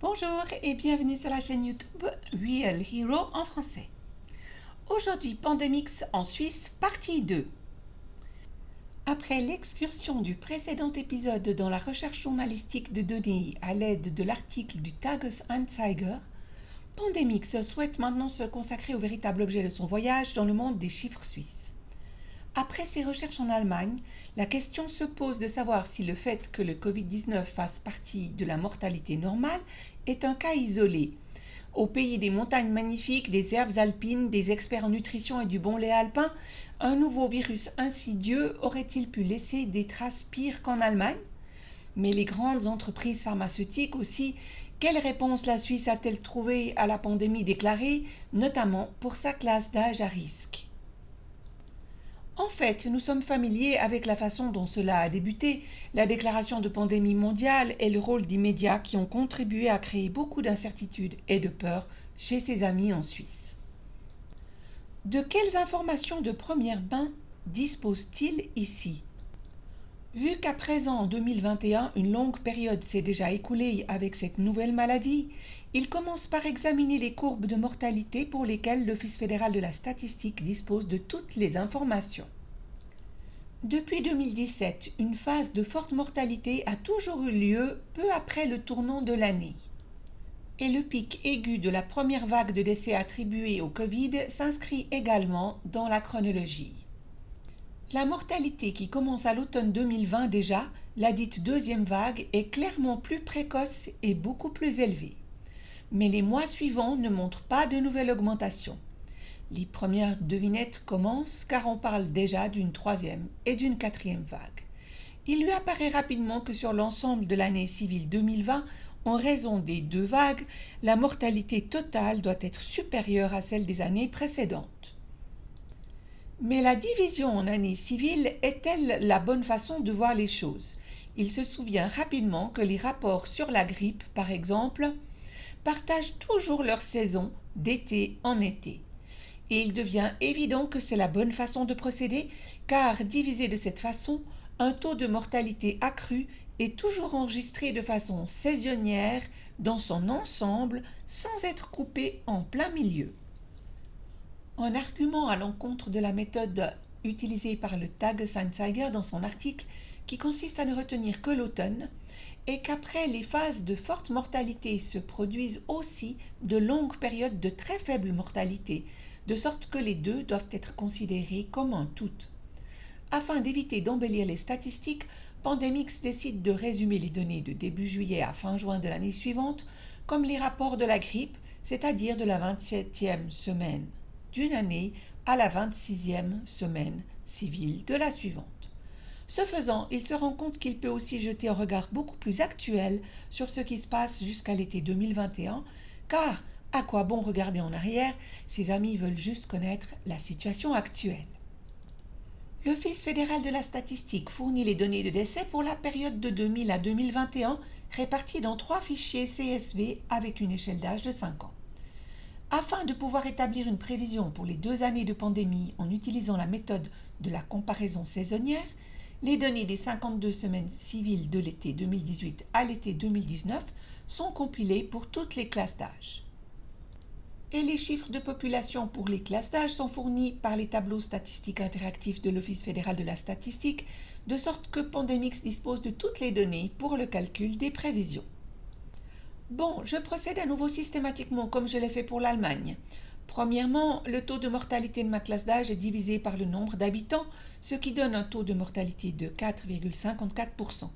Bonjour et bienvenue sur la chaîne YouTube Real Hero en français. Aujourd'hui, Pandemix en Suisse, partie 2. Après l'excursion du précédent épisode dans la recherche journalistique de données à l'aide de l'article du Tages-Anzeiger, Pandemix souhaite maintenant se consacrer au véritable objet de son voyage dans le monde des chiffres suisses. Après ses recherches en Allemagne, la question se pose de savoir si le fait que le Covid-19 fasse partie de la mortalité normale est un cas isolé. Au pays des montagnes magnifiques, des herbes alpines, des experts en nutrition et du bon lait alpin, un nouveau virus insidieux aurait-il pu laisser des traces pires qu'en Allemagne ? Mais les grandes entreprises pharmaceutiques aussi, quelle réponse la Suisse a-t-elle trouvé à la pandémie déclarée, notamment pour sa classe d'âge à risque ? En fait, nous sommes familiers avec la façon dont cela a débuté, la déclaration de pandémie mondiale et le rôle des médias qui ont contribué à créer beaucoup d'incertitudes et de peur chez ses amis en Suisse. De quelles informations de première main dispose-t-il ici ? Vu qu'à présent, en 2021, une longue période s'est déjà écoulée avec cette nouvelle maladie, il commence par examiner les courbes de mortalité pour lesquelles l'Office fédéral de la statistique dispose de toutes les informations. Depuis 2017, une phase de forte mortalité a toujours eu lieu peu après le tournant de l'année. Et le pic aigu de la première vague de décès attribués au Covid s'inscrit également dans la chronologie. La mortalité qui commence à l'automne 2020 déjà, la dite deuxième vague, est clairement plus précoce et beaucoup plus élevée. Mais les mois suivants ne montrent pas de nouvelle augmentation. Les premières devinettes commencent car on parle déjà d'une troisième et d'une quatrième vague. Il lui apparaît rapidement que sur l'ensemble de l'année civile 2020, en raison des deux vagues, la mortalité totale doit être supérieure à celle des années précédentes. Mais la division en années civiles est-elle la bonne façon de voir les choses ? Il se souvient rapidement que les rapports sur la grippe, par exemple, partagent toujours leur saison d'été en été. Et il devient évident que c'est la bonne façon de procéder, car divisé de cette façon, un taux de mortalité accru est toujours enregistré de façon saisonnière dans son ensemble sans être coupé en plein milieu. Un argument à l'encontre de la méthode utilisée par le Tages-Anzeiger dans son article, qui consiste à ne retenir que l'automne, est qu'après les phases de forte mortalité se produisent aussi de longues périodes de très faible mortalité, de sorte que les deux doivent être considérés comme un tout. Afin d'éviter d'embellir les statistiques, Pandemix décide de résumer les données de début juillet à fin juin de l'année suivante comme les rapports de la grippe, c'est-à-dire de la 27e semaine d'une année à la 26e semaine civile de la suivante. Ce faisant, il se rend compte qu'il peut aussi jeter un regard beaucoup plus actuel sur ce qui se passe jusqu'à l'été 2021, car à quoi bon regarder en arrière, ses amis veulent juste connaître la situation actuelle. L'Office fédéral de la statistique fournit les données de décès pour la période de 2000 à 2021, réparties dans 3 fichiers CSV avec une échelle d'âge de 5 ans. Afin de pouvoir établir une prévision pour les 2 années de pandémie en utilisant la méthode de la comparaison saisonnière, les données des 52 semaines civiles de l'été 2018 à l'été 2019 sont compilées pour toutes les classes d'âge. Et les chiffres de population pour les classes d'âge sont fournis par les tableaux statistiques interactifs de l'Office fédéral de la statistique, de sorte que Pandemix dispose de toutes les données pour le calcul des prévisions. Bon, je procède à nouveau systématiquement comme je l'ai fait pour l'Allemagne. Premièrement, le taux de mortalité de ma classe d'âge est divisé par le nombre d'habitants, ce qui donne un taux de mortalité de 4,54%.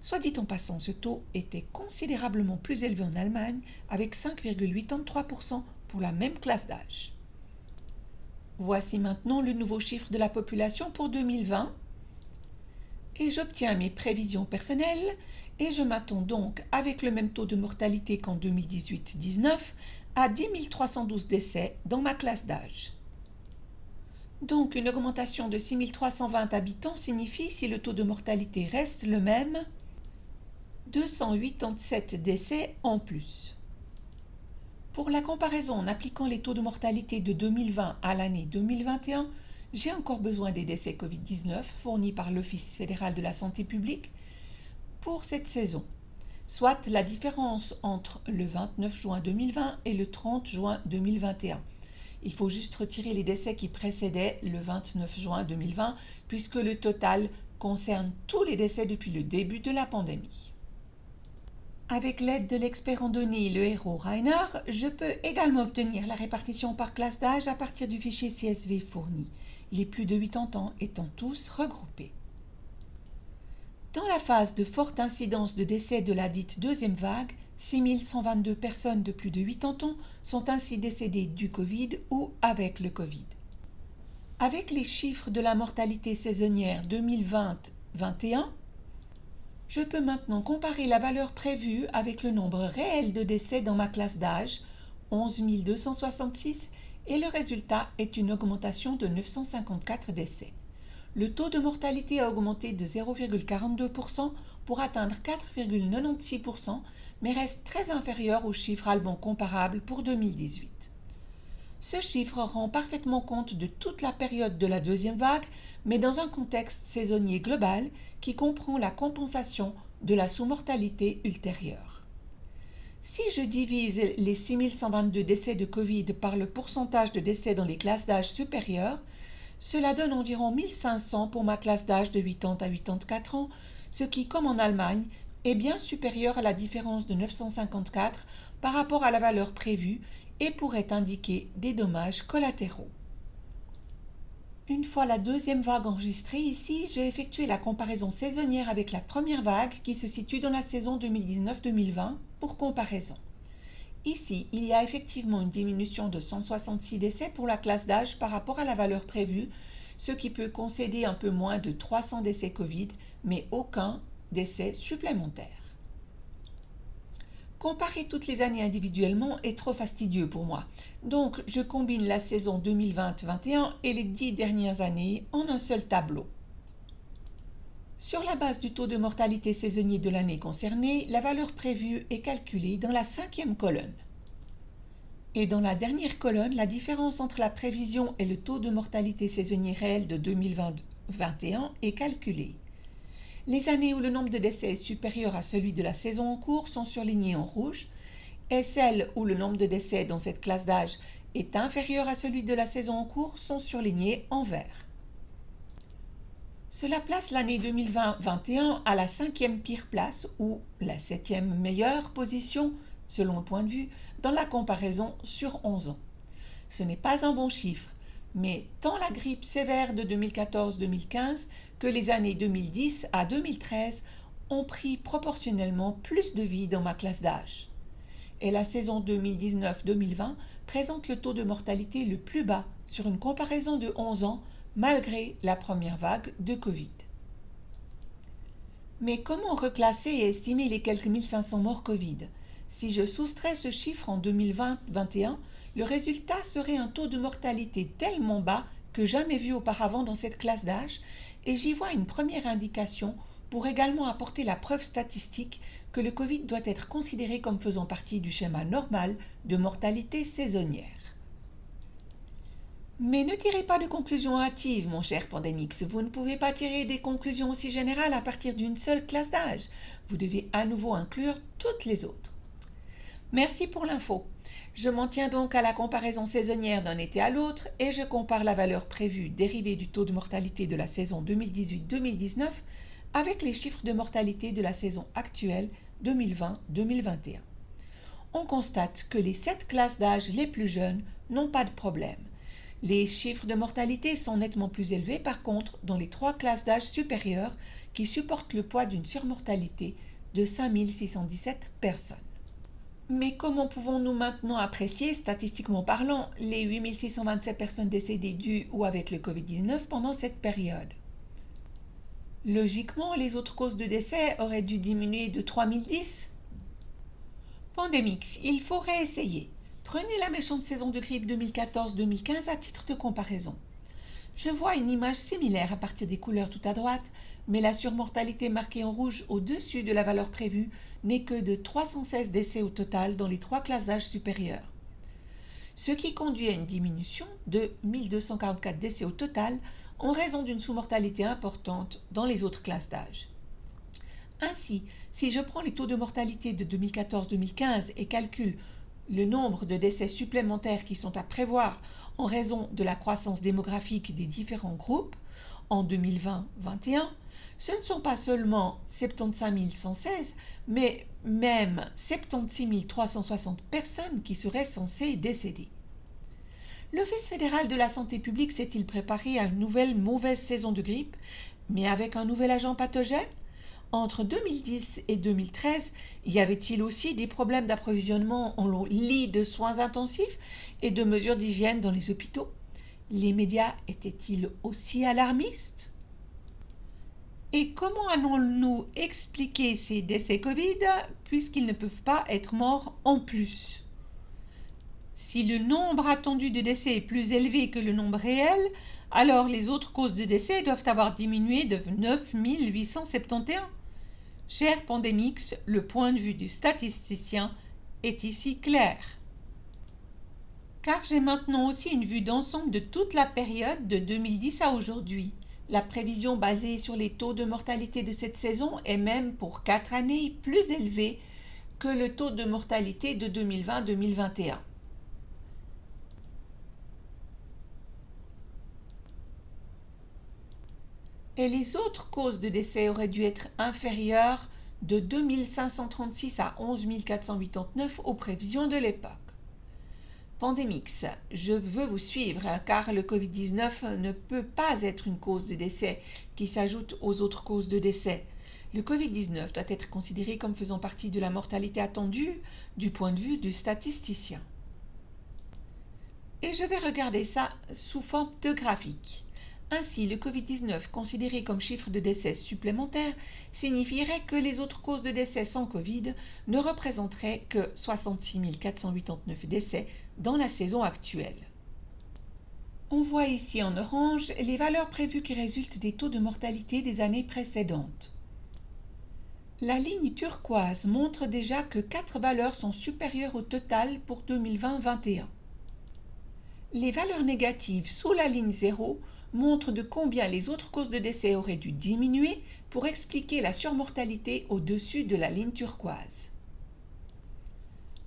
Soit dit en passant, ce taux était considérablement plus élevé en Allemagne, avec 5,83% pour la même classe d'âge. Voici maintenant le nouveau chiffre de la population pour 2020. Et j'obtiens mes prévisions personnelles et je m'attends donc, avec le même taux de mortalité qu'en 2018-19, à 10 312 décès dans ma classe d'âge. Donc une augmentation de 6 320 habitants signifie, si le taux de mortalité reste le même, 287 décès en plus. Pour la comparaison en appliquant les taux de mortalité de 2020 à l'année 2021, j'ai encore besoin des décès Covid-19 fournis par l'Office fédéral de la santé publique pour cette saison. soit la différence entre le 29 juin 2020 et le 30 juin 2021. Il faut juste retirer les décès qui précédaient le 29 juin 2020 puisque le total concerne tous les décès depuis le début de la pandémie. Avec l'aide de l'expert en données, le héros Rainer, je peux également obtenir la répartition par classe d'âge à partir du fichier CSV fourni, les plus de 80 ans étant tous regroupés. Dans la phase de forte incidence de décès de la dite deuxième vague, 6122 personnes de plus de 80 ans sont ainsi décédées du Covid ou avec le Covid. Avec les chiffres de la mortalité saisonnière 2020-21, je peux maintenant comparer la valeur prévue avec le nombre réel de décès dans ma classe d'âge, 11 266, et le résultat est une augmentation de 954 décès. Le taux de mortalité a augmenté de 0,42% pour atteindre 4,96%, mais reste très inférieur au chiffre allemand comparable pour 2018. Ce chiffre rend parfaitement compte de toute la période de la deuxième vague, mais dans un contexte saisonnier global qui comprend la compensation de la sous-mortalité ultérieure. Si je divise les 6122 décès de Covid par le pourcentage de décès dans les classes d'âge supérieures, cela donne environ 1500 pour ma classe d'âge de 80 à 84 ans, ce qui, comme en Allemagne, est bien supérieur à la différence de 954 par rapport à la valeur prévue et pourrait indiquer des dommages collatéraux. Une fois la deuxième vague enregistrée ici, j'ai effectué la comparaison saisonnière avec la première vague qui se situe dans la saison 2019-2020 pour comparaison. Ici, il y a effectivement une diminution de 166 décès pour la classe d'âge par rapport à la valeur prévue, ce qui peut concéder un peu moins de 300 décès Covid, mais aucun décès supplémentaire. Comparer toutes les années individuellement est trop fastidieux pour moi, donc je combine la saison 2020-21 et les 10 dernières années en un seul tableau. Sur la base du taux de mortalité saisonnier de l'année concernée, la valeur prévue est calculée dans la 5e colonne. Et dans la dernière colonne, la différence entre la prévision et le taux de mortalité saisonnier réel de 2020-21 est calculée. Les années où le nombre de décès est supérieur à celui de la saison en cours sont surlignées en rouge, et celles où le nombre de décès dans cette classe d'âge est inférieur à celui de la saison en cours sont surlignées en vert. Cela place l'année 2020-21 à la 5e pire place ou la 7e meilleure position, selon le point de vue, dans la comparaison sur 11 ans. Ce n'est pas un bon chiffre, mais tant la grippe sévère de 2014-2015 que les années 2010 à 2013 ont pris proportionnellement plus de vies dans ma classe d'âge. Et la saison 2019-2020 présente le taux de mortalité le plus bas sur une comparaison de 11 ans, malgré la première vague de Covid. Mais comment reclasser et estimer les quelques 1500 morts Covid? Si je soustrais ce chiffre en 2020-21, le résultat serait un taux de mortalité tellement bas que jamais vu auparavant dans cette classe d'âge, et j'y vois une première indication pour également apporter la preuve statistique que le Covid doit être considéré comme faisant partie du schéma normal de mortalité saisonnière. Mais ne tirez pas de conclusions hâtives, mon cher Pandemix. Vous ne pouvez pas tirer des conclusions aussi générales à partir d'une seule classe d'âge. Vous devez à nouveau inclure toutes les autres. Merci pour l'info. Je m'en tiens donc à la comparaison saisonnière d'un été à l'autre et je compare la valeur prévue dérivée du taux de mortalité de la saison 2018-2019 avec les chiffres de mortalité de la saison actuelle 2020-2021. On constate que les 7 classes d'âge les plus jeunes n'ont pas de problème. Les chiffres de mortalité sont nettement plus élevés par contre dans les 3 classes d'âge supérieures qui supportent le poids d'une surmortalité de 5617 personnes. Mais comment pouvons-nous maintenant apprécier, statistiquement parlant, les 8627 personnes décédées dues ou avec le Covid-19 pendant cette période? Logiquement, les autres causes de décès auraient dû diminuer de 3010. Pandemix, il faut réessayer. Prenez la méchante saison de grippe 2014-2015 à titre de comparaison. Je vois une image similaire à partir des couleurs tout à droite, mais la surmortalité marquée en rouge au-dessus de la valeur prévue n'est que de 316 décès au total dans les 3 classes d'âge supérieures. Ce qui conduit à une diminution de 1244 décès au total en raison d'une sous-mortalité importante dans les autres classes d'âge. Ainsi, si je prends les taux de mortalité de 2014-2015 et calcule le nombre de décès supplémentaires qui sont à prévoir en raison de la croissance démographique des différents groupes en 2020-21, ce ne sont pas seulement 75 116, mais même 76 360 personnes qui seraient censées décéder. L'Office fédéral de la santé publique s'est-il préparé à une nouvelle mauvaise saison de grippe, mais avec un nouvel agent pathogène? Entre 2010 et 2013, y avait-il aussi des problèmes d'approvisionnement en lits de soins intensifs et de mesures d'hygiène dans les hôpitaux? Les médias étaient-ils aussi alarmistes? Et comment allons-nous expliquer ces décès Covid puisqu'ils ne peuvent pas être morts en plus? Si le nombre attendu de décès est plus élevé que le nombre réel, alors les autres causes de décès doivent avoir diminué de 9 871. Cher Pandemix, le point de vue du statisticien est ici clair. Car j'ai maintenant aussi une vue d'ensemble de toute la période de 2010 à aujourd'hui. La prévision basée sur les taux de mortalité de cette saison est même pour 4 années plus élevée que le taux de mortalité de 2020-2021. Et les autres causes de décès auraient dû être inférieures de 2 536 à 11 489 aux prévisions de l'époque. Pandemix, je veux vous suivre car le Covid-19 ne peut pas être une cause de décès qui s'ajoute aux autres causes de décès. Le Covid-19 doit être considéré comme faisant partie de la mortalité attendue du point de vue du statisticien. Et je vais regarder ça sous forme de graphique. Ainsi, le Covid-19 considéré comme chiffre de décès supplémentaire signifierait que les autres causes de décès sans Covid ne représenteraient que 66 489 décès dans la saison actuelle. On voit ici en orange les valeurs prévues qui résultent des taux de mortalité des années précédentes. La ligne turquoise montre déjà que 4 valeurs sont supérieures au total pour 2020-21. Les valeurs négatives sous la ligne 0 montrent de combien les autres causes de décès auraient dû diminuer pour expliquer la surmortalité au-dessus de la ligne turquoise.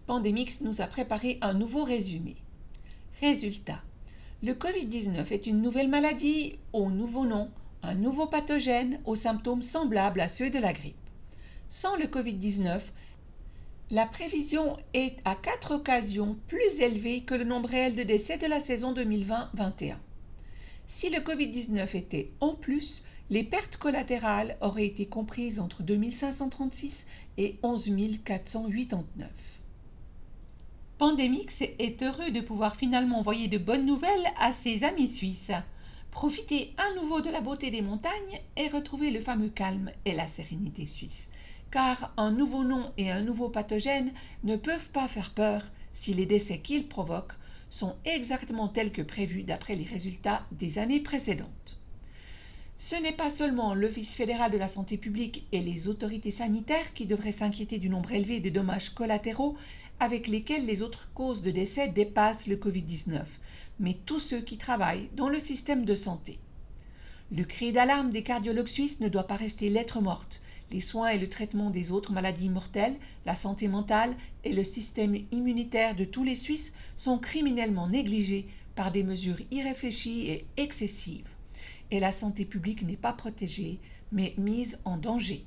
Pandemix nous a préparé un nouveau résumé. Résultat, le Covid-19 est une nouvelle maladie au nouveau nom, un nouveau pathogène aux symptômes semblables à ceux de la grippe. Sans le Covid-19, la prévision est à 4 occasions plus élevée que le nombre réel de décès de la saison 2020-21. Si le Covid-19 était en plus, les pertes collatérales auraient été comprises entre 2 536 et 11 489. Pandemix est heureux de pouvoir finalement envoyer de bonnes nouvelles à ses amis suisses. Profitez à nouveau de la beauté des montagnes et retrouvez le fameux calme et la sérénité suisse. Car un nouveau nom et un nouveau pathogène ne peuvent pas faire peur si les décès qu'ils provoquent sont exactement tels que prévus d'après les résultats des années précédentes. Ce n'est pas seulement l'Office fédéral de la santé publique et les autorités sanitaires qui devraient s'inquiéter du nombre élevé des dommages collatéraux avec lesquels les autres causes de décès dépassent le Covid-19, mais tous ceux qui travaillent dans le système de santé. Le cri d'alarme des cardiologues suisses ne doit pas rester lettre morte. Les soins et le traitement des autres maladies mortelles, la santé mentale et le système immunitaire de tous les Suisses sont criminellement négligés par des mesures irréfléchies et excessives. Et la santé publique n'est pas protégée, mais mise en danger.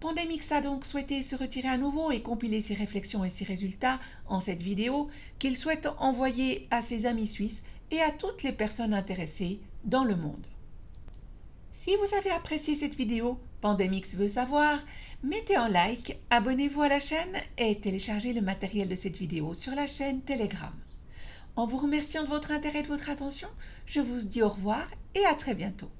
Pandemix a donc souhaité se retirer à nouveau et compiler ses réflexions et ses résultats en cette vidéo qu'il souhaite envoyer à ses amis suisses et à toutes les personnes intéressées dans le monde. Si vous avez apprécié cette vidéo, Pandemix veut savoir, mettez un like, abonnez-vous à la chaîne et téléchargez le matériel de cette vidéo sur la chaîne Telegram. En vous remerciant de votre intérêt et de votre attention, je vous dis au revoir et à très bientôt.